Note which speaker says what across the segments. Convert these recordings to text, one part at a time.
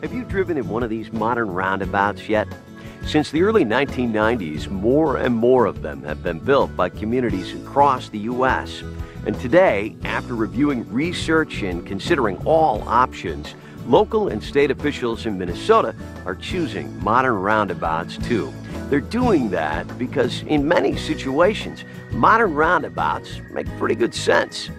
Speaker 1: Have you driven in one of these modern roundabouts yet? Since the early 1990s, more and more of them have been built by communities across the U.S. And today, after reviewing research and considering all options, local and state officials in Minnesota are choosing modern roundabouts too. They're doing that because in many situations, modern roundabouts make pretty good sense.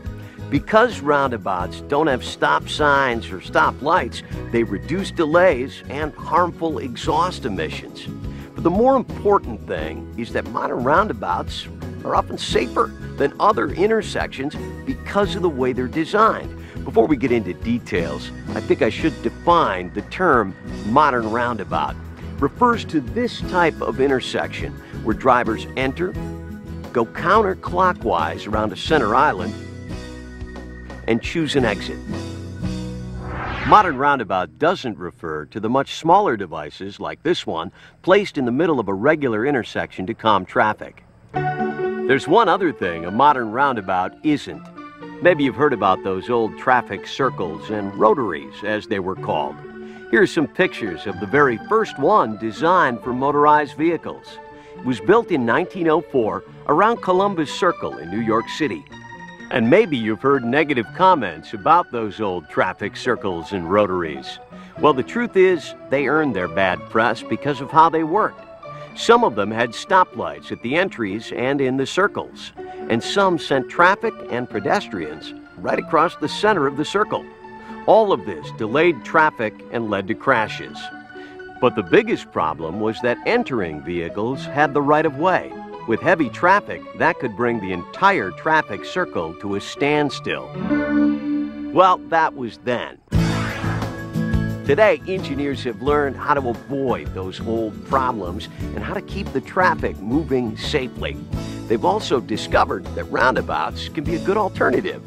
Speaker 1: Because roundabouts don't have stop signs or stop lights, they reduce delays and harmful exhaust emissions. But the more important thing is that modern roundabouts are often safer than other intersections because of the way they're designed. Before we get into details, I think I should define the term modern roundabout. It refers to this type of intersection where drivers enter, go counterclockwise around a center island, and choose an exit. Modern roundabout doesn't refer to the much smaller devices like this one placed in the middle of a regular intersection to calm traffic. There's one other thing a modern roundabout isn't. Maybe you've heard about those old traffic circles and rotaries, as they were called. Here's some pictures of the very first one designed for motorized vehicles. It was built in 1904 around Columbus Circle in New York City. And maybe you've heard negative comments about those old traffic circles and rotaries. Well, the truth is, they earned their bad press because of how they worked. Some of them had stoplights at the entries and in the circles, and some sent traffic and pedestrians right across the center of the circle. All of this delayed traffic and led to crashes. But the biggest problem was that entering vehicles had the right of way. With heavy traffic, that could bring the entire traffic circle to a standstill. Well, that was then. Today, engineers have learned how to avoid those old problems and how to keep the traffic moving safely. They've also discovered that roundabouts can be a good alternative.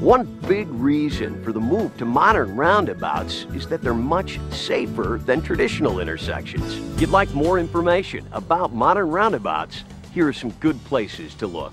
Speaker 1: One big reason for the move to modern roundabouts is that they're much safer than traditional intersections. If you'd like more information about modern roundabouts, here are some good places to look.